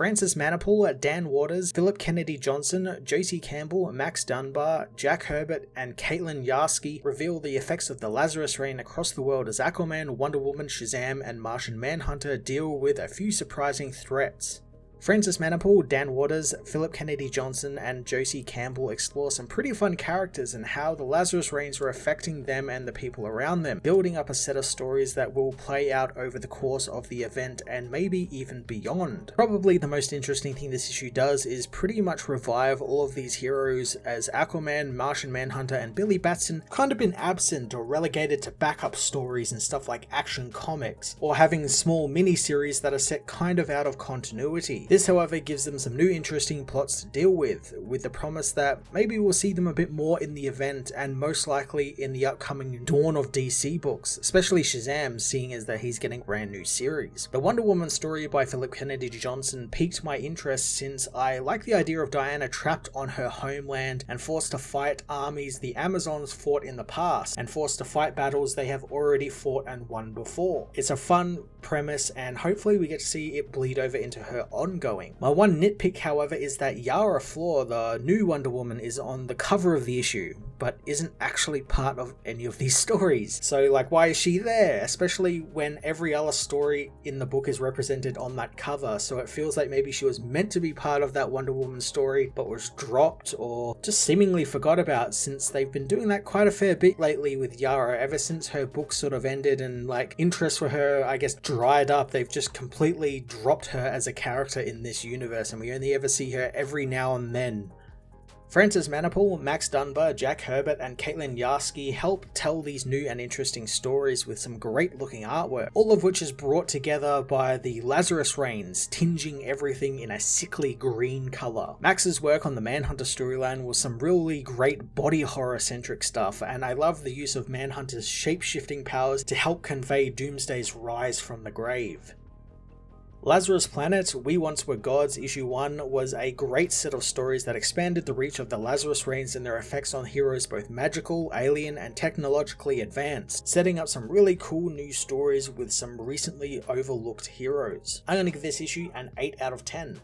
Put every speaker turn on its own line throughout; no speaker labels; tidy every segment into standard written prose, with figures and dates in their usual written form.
Francis Manapul, Dan Waters, Philip Kennedy Johnson, Josie Campbell, Max Dunbar, Jack Herbert, and Caitlin Yarsky reveal the effects of the Lazarus Rain across the world as Aquaman, Wonder Woman, Shazam, and Martian Manhunter deal with a few surprising threats. Francis Manapul, Dan Waters, Philip Kennedy Johnson, and Josie Campbell explore some pretty fun characters and how the Lazarus Rains are affecting them and the people around them, building up a set of stories that will play out over the course of the event and maybe even beyond. Probably the most interesting thing this issue does is pretty much revive all of these heroes, as Aquaman, Martian Manhunter, and Billy Batson kind of been absent or relegated to backup stories and stuff like Action Comics, or having small mini-series that are set kind of out of continuity. This, however, gives them some new interesting plots to deal with the promise that maybe we'll see them a bit more in the event and most likely in the upcoming Dawn of DC books, especially Shazam, seeing as that he's getting a brand new series. The Wonder Woman story by Philip Kennedy Johnson piqued my interest since I like the idea of Diana trapped on her homeland and forced to fight armies the Amazons fought in the past, and forced to fight battles they have already fought and won before. It's a fun premise, and hopefully we get to see it bleed over into her ongoing. My one nitpick, however, is that Yara Flor, the new Wonder Woman, is on the cover of the issue, but isn't actually part of any of these stories. So, like, why is she there? Especially when every other story in the book is represented on that cover, so it feels like maybe she was meant to be part of that Wonder Woman story, but was dropped or just seemingly forgot about, since they've been doing that quite a fair bit lately with Yara. Ever since her book sort of ended and, like, interest for her, I guess, dried up, they've just completely dropped her as a character in this universe, and we only ever see her every now and then. Francis Manapul, Max Dunbar, Jack Herbert, and Caitlin Yarsky help tell these new and interesting stories with some great looking artwork, all of which is brought together by the Lazarus Rains, tinging everything in a sickly green colour. Max's work on the Manhunter storyline was some really great body horror centric stuff, and I love the use of Manhunter's shape-shifting powers to help convey Doomsday's rise from the grave. Lazarus Planet, We Once Were Gods Issue 1 was a great set of stories that expanded the reach of the Lazarus Rains and their effects on heroes both magical, alien, and technologically advanced, setting up some really cool new stories with some recently overlooked heroes. I'm going to give this issue an 8 out of 10.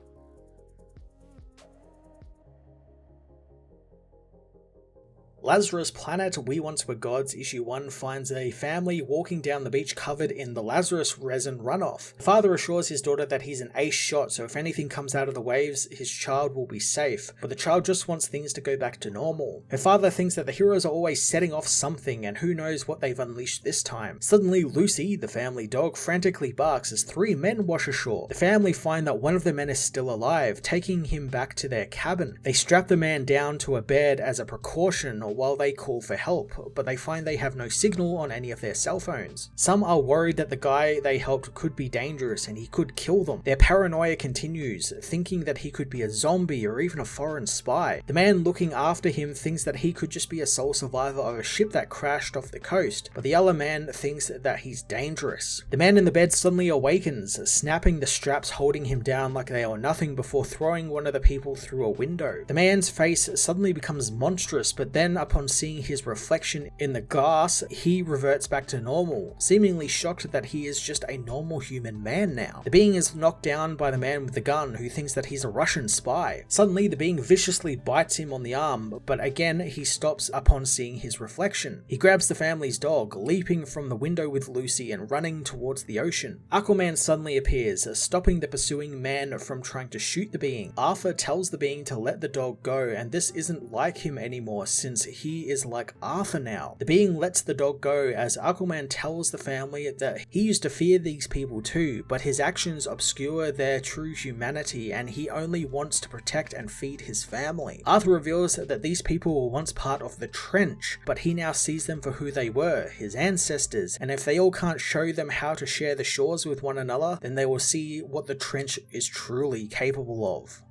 Lazarus Planet, We Once Were Gods Issue 1 finds a family walking down the beach covered in the Lazarus resin runoff. The father assures his daughter that he's an ace shot, so if anything comes out of the waves, his child will be safe, but the child just wants things to go back to normal. Her father thinks that the heroes are always setting off something, and who knows what they've unleashed this time. Suddenly, Lucy, the family dog, frantically barks as 3 men wash ashore. The family find that one of the men is still alive, taking him back to their cabin. They strap the man down to a bed as a precaution while they call for help, but they find they have no signal on any of their cell phones. Some are worried that the guy they helped could be dangerous and he could kill them. Their paranoia continues, thinking that he could be a zombie or even a foreign spy. The man looking after him thinks that he could just be a sole survivor of a ship that crashed off the coast, but the other man thinks that he's dangerous. The man in the bed suddenly awakens, snapping the straps holding him down like they are nothing before throwing one of the people through a window. The man's face suddenly becomes monstrous, but then upon seeing his reflection in the glass, he reverts back to normal, seemingly shocked that he is just a normal human man now. The being is knocked down by the man with the gun, who thinks that he's a Russian spy. Suddenly, the being viciously bites him on the arm, but again he stops upon seeing his reflection. He grabs the family's dog, leaping from the window with Lucy and running towards the ocean. Aquaman suddenly appears, stopping the pursuing man from trying to shoot the being. Arthur tells the being to let the dog go, and this isn't like him anymore since he is like Arthur now. The being lets the dog go as Aquaman tells the family that he used to fear these people too, but his actions obscure their true humanity and he only wants to protect and feed his family. Arthur reveals that these people were once part of the Trench, but he now sees them for who they were, his ancestors, and if they all can't show them how to share the shores with one another, then they will see what the Trench is truly capable of.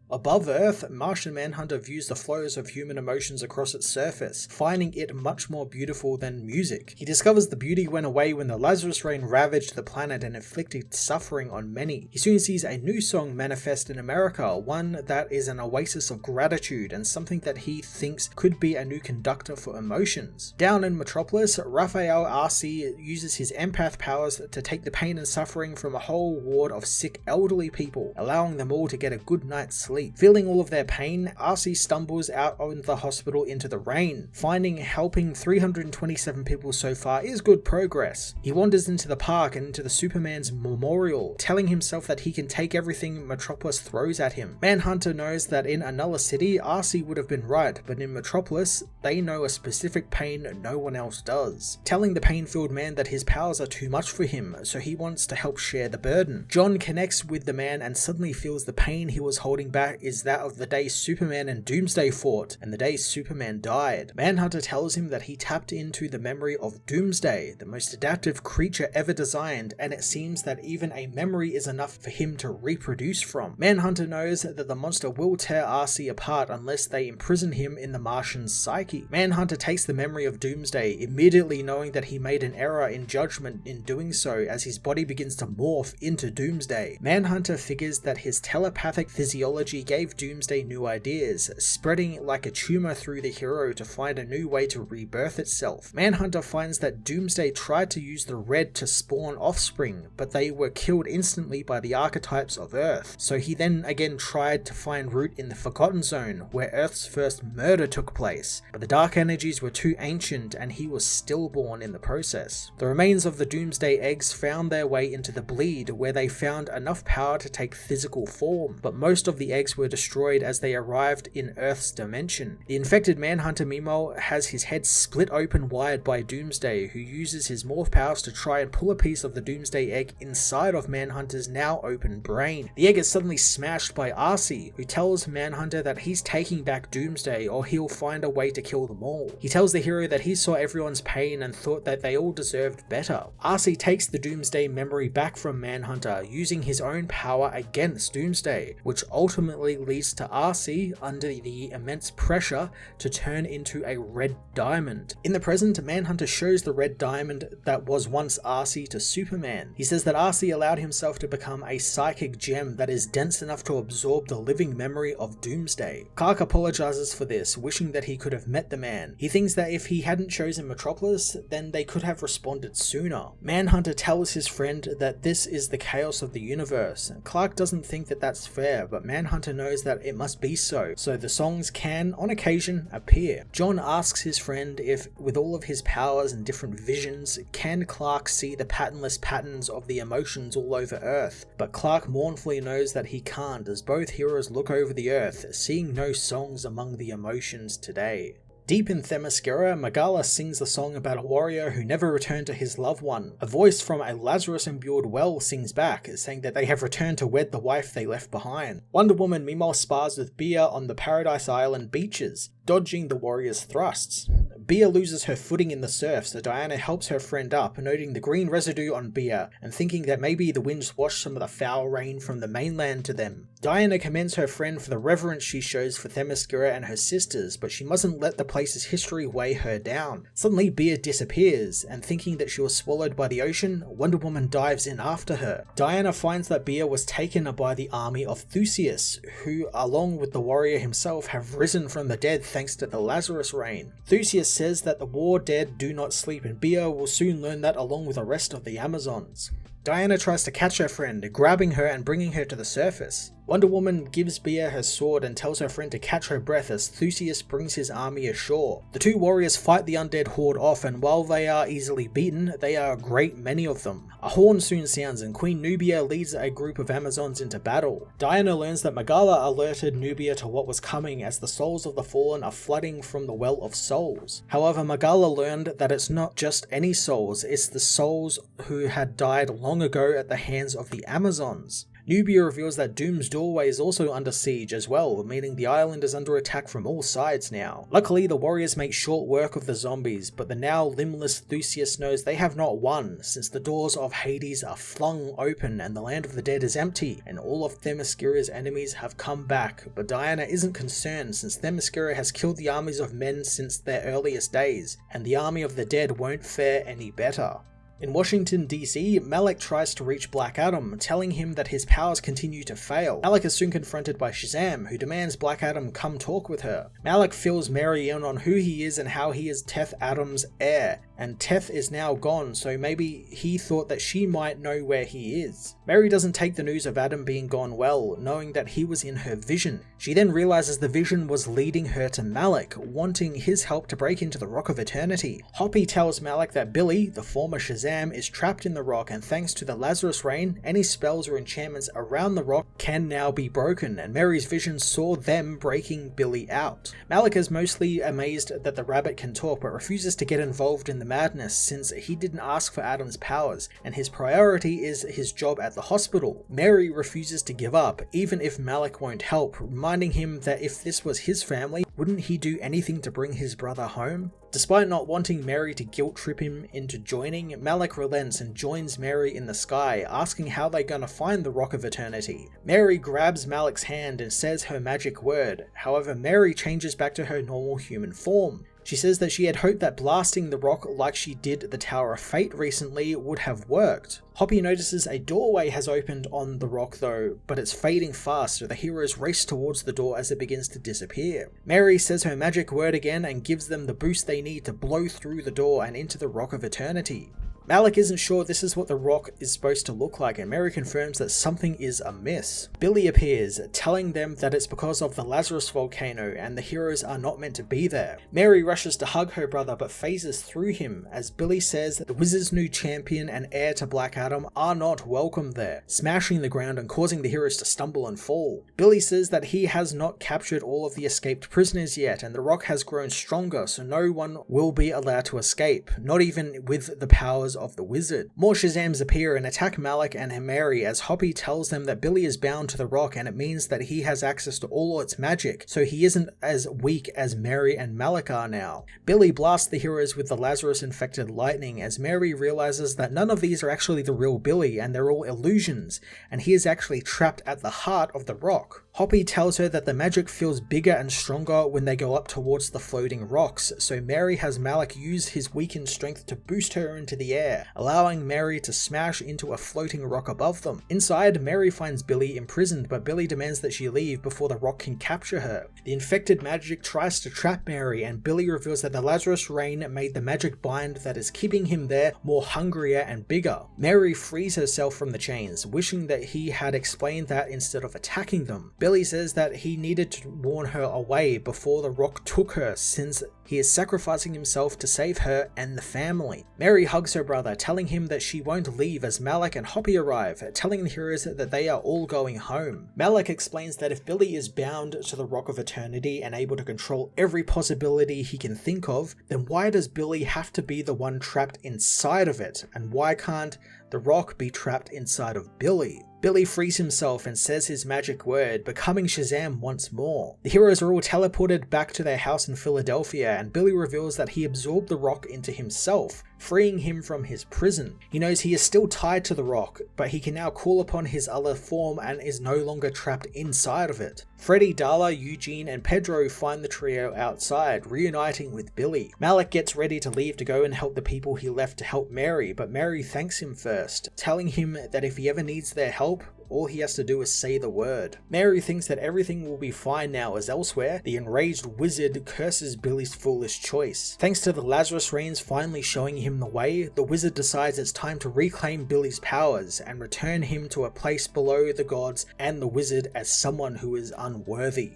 Above Earth, Martian Manhunter views the flows of human emotions across its surface, finding it much more beautiful than music. He discovers the beauty went away when the Lazarus Rain ravaged the planet and inflicted suffering on many. He soon sees a new song manifest in America, one that is an oasis of gratitude and something that he thinks could be a new conductor for emotions. Down in Metropolis, Raphael R.C. uses his empath powers to take the pain and suffering from a whole ward of sick elderly people, allowing them all to get a good night's sleep. Feeling all of their pain, RC stumbles out of the hospital into the rain, finding helping 327 people so far is good progress. He wanders into the park and into the Superman's memorial, telling himself that he can take everything Metropolis throws at him. Manhunter knows that in another city, RC would have been right, but in Metropolis, they know a specific pain no one else does, telling the pain-filled man that his powers are too much for him, so he wants to help share the burden. John connects with the man and suddenly feels the pain he was holding back is that of the day Superman and Doomsday fought, and the day Superman died. Manhunter tells him that he tapped into the memory of Doomsday, the most adaptive creature ever designed, and it seems that even a memory is enough for him to reproduce from. Manhunter knows that the monster will tear RC apart unless they imprison him in the Martian's psyche. Manhunter takes the memory of Doomsday, immediately knowing that he made an error in judgment in doing so as his body begins to morph into Doomsday. Manhunter figures that his telepathic physiology gave Doomsday new ideas, spreading like a tumor through the hero to find a new way to rebirth itself. Manhunter finds that Doomsday tried to use the red to spawn offspring, but they were killed instantly by the archetypes of Earth, so he then again tried to find root in the Forgotten Zone, where Earth's first murder took place, but the dark energies were too ancient and he was stillborn in the process. The remains of the Doomsday eggs found their way into the Bleed, where they found enough power to take physical form, but most of the eggs were destroyed as they arrived in Earth's dimension. The infected Manhunter meanwhile has his head split open wide by Doomsday, who uses his morph powers to try and pull a piece of the Doomsday egg inside of Manhunter's now open brain. The egg is suddenly smashed by Arcee, who tells Manhunter that he's taking back Doomsday or he'll find a way to kill them all. He tells the hero that he saw everyone's pain and thought that they all deserved better. Arcee takes the Doomsday memory back from Manhunter, using his own power against Doomsday, which ultimately leads to Arcee, under the immense pressure, to turn into a red diamond. In the present, Manhunter shows the red diamond that was once Arcee to Superman. He says that Arcee allowed himself to become a psychic gem that is dense enough to absorb the living memory of Doomsday. Clark apologizes for this, wishing that he could have met the man. He thinks that if he hadn't chosen Metropolis, then they could have responded sooner. Manhunter tells his friend that this is the chaos of the universe. Clark doesn't think that that's fair, but Manhunter knows that it must be so the songs can, on occasion, appear. John asks his friend if, with all of his powers and different visions, can Clark see the patternless patterns of the emotions all over Earth, but Clark mournfully knows that he can't, as both heroes look over the Earth, seeing no songs among the emotions today. Deep in Themyscira, Magala sings the song about a warrior who never returned to his loved one. A voice from a Lazarus-imbued well sings back, saying that they have returned to wed the wife they left behind. Wonder Woman meanwhile spars with Bia on the Paradise Island beaches, dodging the warrior's thrusts. Bia loses her footing in the surf, so Diana helps her friend up, noting the green residue on Bia, and thinking that maybe the winds washed some of the foul rain from the mainland to them. Diana commends her friend for the reverence she shows for Themyscira and her sisters, but she mustn't let the place's history weigh her down. Suddenly Bia disappears, and thinking that she was swallowed by the ocean, Wonder Woman dives in after her. Diana finds that Bia was taken by the army of Theseus, who, along with the warrior himself, have risen from the dead thanks to the Lazarus Rain. Theseus says that the war dead do not sleep, and Bia will soon learn that along with the rest of the Amazons. Diana tries to catch her friend, grabbing her and bringing her to the surface. Wonder Woman gives Bia her sword and tells her friend to catch her breath as Theseus brings his army ashore. The two warriors fight the undead horde off, and while they are easily beaten, they are a great many of them. A horn soon sounds and Queen Nubia leads a group of Amazons into battle. Diana learns that Magala alerted Nubia to what was coming as the souls of the fallen are flooding from the Well of Souls. However, Magala learned that it's not just any souls, it's the souls who had died long ago at the hands of the Amazons. Nubia reveals that Doom's doorway is also under siege as well, meaning the island is under attack from all sides now. Luckily, the warriors make short work of the zombies, but the now limbless Theseus knows they have not won, since the doors of Hades are flung open and the land of the dead is empty, and all of Themyscira's enemies have come back. But Diana isn't concerned, since Themyscira has killed the armies of men since their earliest days, and the army of the dead won't fare any better. In Washington DC, Malik tries to reach Black Adam, telling him that his powers continue to fail. Malik is soon confronted by Shazam, who demands Black Adam come talk with her. Malik fills Mary in on who he is and how he is Teth Adam's heir, and Teth is now gone, so maybe he thought that she might know where he is. Mary doesn't take the news of Adam being gone well, knowing that he was in her vision. She then realizes the vision was leading her to Malik, wanting his help to break into the Rock of Eternity. Hoppy tells Malik that Billy, the former Shazam, is trapped in the rock, and thanks to the Lazarus Rain, any spells or enchantments around the rock can now be broken, and Mary's vision saw them breaking Billy out. Malik is mostly amazed that the rabbit can talk, but refuses to get involved in the madness since he didn't ask for Adam's powers, and his priority is his job at the hospital. Mary refuses to give up, even if Malik won't help, reminding him that if this was his family, wouldn't he do anything to bring his brother home? Despite not wanting Mary to guilt trip him into joining, Malik relents and joins Mary in the sky, asking how they're gonna find the Rock of Eternity. Mary grabs Malik's hand and says her magic word, however Mary changes back to her normal human form. She says that she had hoped that blasting the rock like she did the Tower of Fate recently would have worked. Hoppy notices a doorway has opened on the rock though, but it's fading fast, so the heroes race towards the door as it begins to disappear. Mary says her magic word again and gives them the boost they need to blow through the door and into the Rock of Eternity. Malik isn't sure this is what the rock is supposed to look like, and Mary confirms that something is amiss. Billy appears, telling them that it's because of the Lazarus volcano and the heroes are not meant to be there. Mary rushes to hug her brother but phases through him, as Billy says that the Wizard's new champion and heir to Black Adam are not welcome there, smashing the ground and causing the heroes to stumble and fall. Billy says that he has not captured all of the escaped prisoners yet, and the rock has grown stronger, so no one will be allowed to escape, not even with the powers of the Wizard. More Shazams appear and attack Malik and Mary, as Hoppy tells them that Billy is bound to the rock and it means that he has access to all its magic, so he isn't as weak as Mary and Malik are now. Billy blasts the heroes with the Lazarus infected lightning, as Mary realizes that none of these are actually the real Billy and they're all illusions, and he is actually trapped at the heart of the rock. Hoppy tells her that the magic feels bigger and stronger when they go up towards the floating rocks, so Mary has Malik use his weakened strength to boost her into the air, allowing Mary to smash into a floating rock above them. Inside, Mary finds Billy imprisoned, but Billy demands that she leave before the rock can capture her. The infected magic tries to trap Mary, and Billy reveals that the Lazarus Rain made the magic bind that is keeping him there more hungrier and bigger. Mary frees herself from the chains, wishing that he had explained that instead of attacking them. Billy says that he needed to warn her away before the rock took her, since he is sacrificing himself to save her and the family. Mary hugs her brother, telling him that she won't leave as Malik and Hoppy arrive, telling the heroes that they are all going home. Malik explains that if Billy is bound to the Rock of Eternity and able to control every possibility he can think of, then why does Billy have to be the one trapped inside of it? And why can't the rock be trapped inside of Billy? Billy frees himself and says his magic word, becoming Shazam once more. The heroes are all teleported back to their house in Philadelphia, and Billy reveals that he absorbed the rock into himself, freeing him from his prison. He knows he is still tied to the rock, but he can now call upon his other form and is no longer trapped inside of it. Freddy, Darla, Eugene, and Pedro find the trio outside, reuniting with Billy. Malik gets ready to leave to go and help the people he left to help Mary, but Mary thanks him first, telling him that if he ever needs their help, all he has to do is say the word. Mary thinks that everything will be fine now, as elsewhere, the enraged wizard curses Billy's foolish choice. Thanks to the Lazarus Rains finally showing him the way, the wizard decides it's time to reclaim Billy's powers and return him to a place below the gods and the wizard as someone who is unworthy.